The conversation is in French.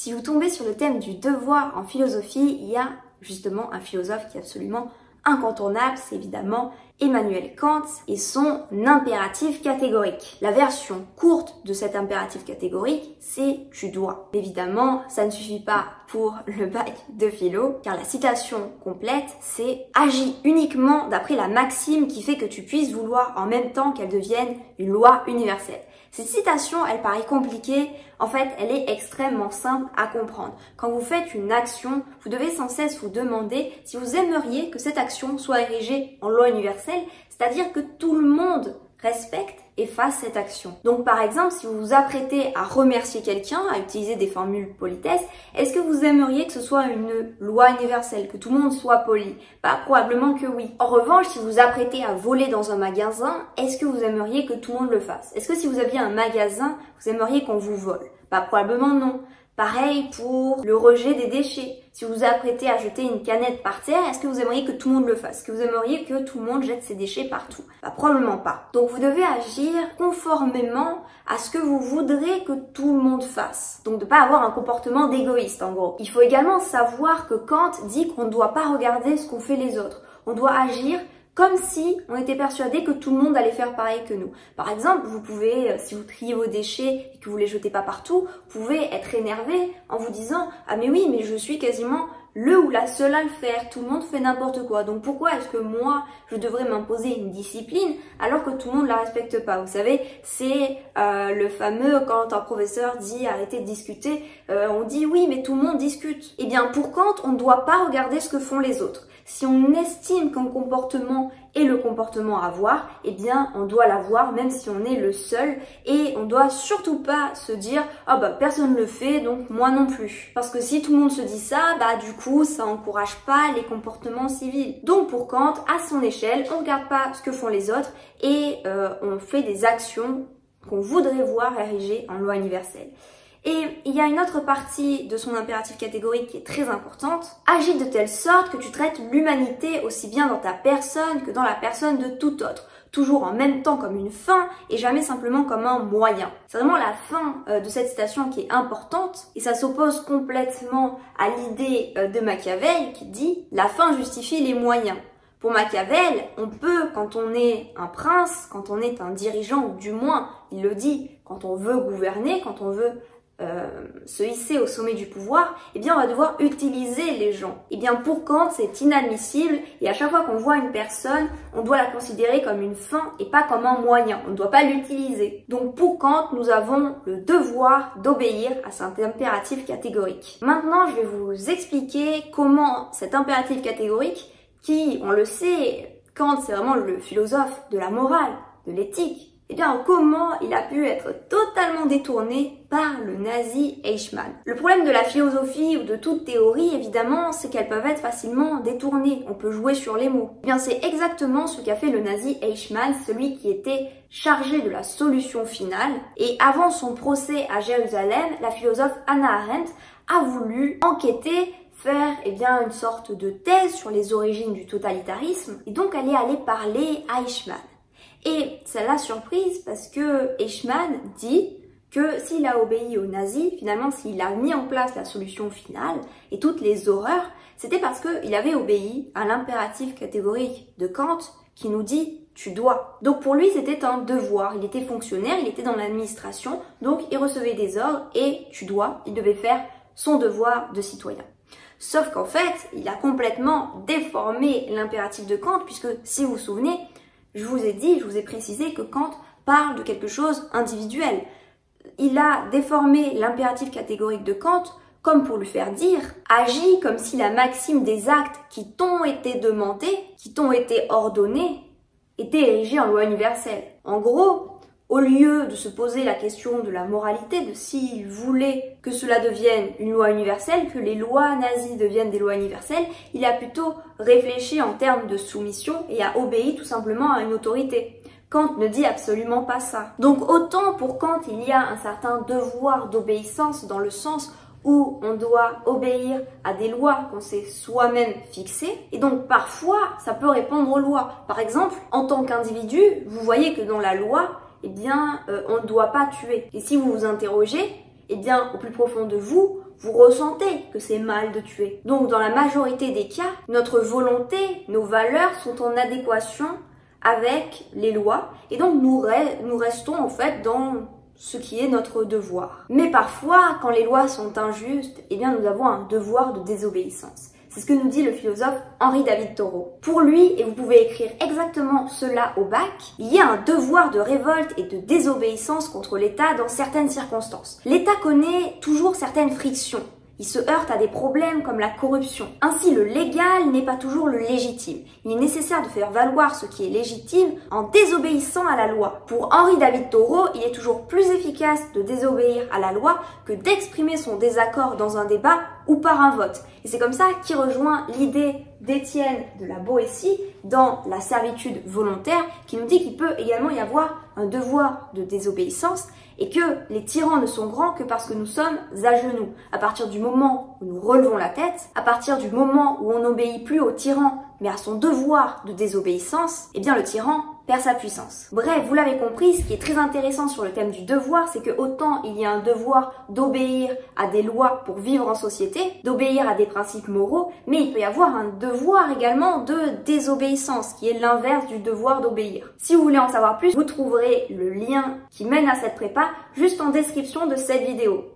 Si vous tombez sur le thème du devoir en philosophie, il y a justement un philosophe qui est absolument incontournable, c'est évidemment Emmanuel Kant et son impératif catégorique. La version courte de cet impératif catégorique, c'est « tu dois ». Évidemment, ça ne suffit pas pour le bac de philo, car la citation complète, c'est « agis uniquement d'après la maxime qui fait que tu puisses vouloir en même temps qu'elle devienne une loi universelle ». Cette citation, elle paraît compliquée, en fait, elle est extrêmement simple à comprendre. Quand vous faites une action, vous devez sans cesse vous demander si vous aimeriez que cette action soit érigée en loi universelle, c'est-à-dire que tout le monde respecte et fasse cette action. Donc par exemple, si vous vous apprêtez à remercier quelqu'un, à utiliser des formules politesses, est-ce que vous aimeriez que ce soit une loi universelle, que tout le monde soit poli? Bah probablement que oui. En revanche, si vous vous apprêtez à voler dans un magasin, est-ce que vous aimeriez que tout le monde le fasse? Est-ce que si vous aviez un magasin, vous aimeriez qu'on vous vole? Bah probablement non. Pareil pour le rejet des déchets. Si vous vous apprêtez à jeter une canette par terre, est-ce que vous aimeriez que tout le monde le fasse? Est-ce que vous aimeriez que tout le monde jette ses déchets partout? Bah, probablement pas. Donc vous devez agir conformément à ce que vous voudrez que tout le monde fasse. Donc de pas avoir un comportement d'égoïste en gros. Il faut également savoir que Kant dit qu'on ne doit pas regarder ce qu'ont fait les autres. On doit agir comme si on était persuadé que tout le monde allait faire pareil que nous. Par exemple, vous pouvez, si vous triez vos déchets et que vous les jetez pas partout, vous pouvez être énervé en vous disant « Ah mais oui, mais je suis quasiment le ou la seule à le faire, tout le monde fait n'importe quoi. Donc pourquoi est-ce que moi, je devrais m'imposer une discipline alors que tout le monde la respecte pas ?» Vous savez, c'est le fameux quand un professeur dit « Arrêtez de discuter », on dit « Oui, mais tout le monde discute ». Eh bien, pour Kant, on ne doit pas regarder ce que font les autres. Si on estime qu'un comportement est le comportement à avoir, eh bien on doit l'avoir même si on est le seul et on doit surtout pas se dire « Ah bah personne le fait donc moi non plus ». Parce que si tout le monde se dit ça, bah du coup ça encourage pas les comportements civils. Donc pour Kant, à son échelle, on regarde pas ce que font les autres et on fait des actions qu'on voudrait voir érigées en loi universelle. Et il y a une autre partie de son impératif catégorique qui est très importante. Agis de telle sorte que tu traites l'humanité aussi bien dans ta personne que dans la personne de tout autre. Toujours en même temps comme une fin et jamais simplement comme un moyen. C'est vraiment la fin de cette citation qui est importante et ça s'oppose complètement à l'idée de Machiavel qui dit « La fin justifie les moyens ». Pour Machiavel, on peut, quand on est un prince, quand on est un dirigeant, ou du moins, il le dit, quand on veut gouverner, quand on veut se hisser au sommet du pouvoir, eh bien on va devoir utiliser les gens. Eh bien pour Kant c'est inadmissible et à chaque fois qu'on voit une personne, on doit la considérer comme une fin et pas comme un moyen. On ne doit pas l'utiliser. Donc pour Kant, nous avons le devoir d'obéir à cet impératif catégorique. Maintenant je vais vous expliquer comment cet impératif catégorique, qui on le sait, Kant c'est vraiment le philosophe de la morale, de l'éthique, eh bien, comment il a pu être totalement détourné par le nazi Eichmann? Le problème de la philosophie ou de toute théorie, évidemment, c'est qu'elles peuvent être facilement détournées. On peut jouer sur les mots. Eh bien, c'est exactement ce qu'a fait le nazi Eichmann, celui qui était chargé de la solution finale. Et avant son procès à Jérusalem, la philosophe Hannah Arendt a voulu enquêter, faire une sorte de thèse sur les origines du totalitarisme. Et donc, elle est allée parler à Eichmann. Et ça l'a surprise parce que Eichmann dit que s'il a obéi aux nazis, finalement s'il a mis en place la solution finale et toutes les horreurs, c'était parce qu'il avait obéi à l'impératif catégorique de Kant qui nous dit « tu dois ». Donc pour lui c'était un devoir, il était fonctionnaire, il était dans l'administration, donc il recevait des ordres et « tu dois », il devait faire son devoir de citoyen. Sauf qu'en fait, il a complètement déformé l'impératif de Kant puisque si vous vous souvenez, je vous ai précisé que Kant parle de quelque chose individuel. Il a déformé l'impératif catégorique de Kant comme pour lui faire dire « agis comme si la maxime des actes qui t'ont été demandés, qui t'ont été ordonnés, était érigée en loi universelle ». En gros, au lieu de se poser la question de la moralité, de s'il voulait que cela devienne une loi universelle, que les lois nazies deviennent des lois universelles, il a plutôt réfléchi en termes de soumission et a obéi tout simplement à une autorité. Kant ne dit absolument pas ça. Donc autant pour Kant, il y a un certain devoir d'obéissance dans le sens où on doit obéir à des lois qu'on s'est soi-même fixées. Et donc parfois, ça peut répondre aux lois. Par exemple, en tant qu'individu, vous voyez que dans la loi, on ne doit pas tuer. Et si vous vous interrogez, au plus profond de vous, vous ressentez que c'est mal de tuer. Donc dans la majorité des cas, notre volonté, nos valeurs sont en adéquation avec les lois et donc nous restons en fait dans ce qui est notre devoir. Mais parfois, quand les lois sont injustes, eh bien nous avons un devoir de désobéissance. C'est ce que nous dit le philosophe Henri David Thoreau. Pour lui, et vous pouvez écrire exactement cela au bac, il y a un devoir de révolte et de désobéissance contre l'État dans certaines circonstances. L'État connaît toujours certaines frictions. Il se heurte à des problèmes comme la corruption. Ainsi, le légal n'est pas toujours le légitime. Il est nécessaire de faire valoir ce qui est légitime en désobéissant à la loi. Pour Henri David Thoreau, il est toujours plus efficace de désobéir à la loi que d'exprimer son désaccord dans un débat ou par un vote. Et c'est comme ça qu'il rejoint l'idée d'Étienne de la Boétie dans la servitude volontaire, qui nous dit qu'il peut également y avoir un devoir de désobéissance et que les tyrans ne sont grands que parce que nous sommes à genoux. À partir du moment où nous relevons la tête, à partir du moment où on n'obéit plus au tyran mais à son devoir de désobéissance, eh bien le tyran perd sa puissance. Bref, vous l'avez compris, ce qui est très intéressant sur le thème du devoir, c'est que autant il y a un devoir d'obéir à des lois pour vivre en société, d'obéir à des principes moraux, mais il peut y avoir un devoir également de désobéissance, qui est l'inverse du devoir d'obéir. Si vous voulez en savoir plus, vous trouverez le lien qui mène à cette prépa juste en description de cette vidéo.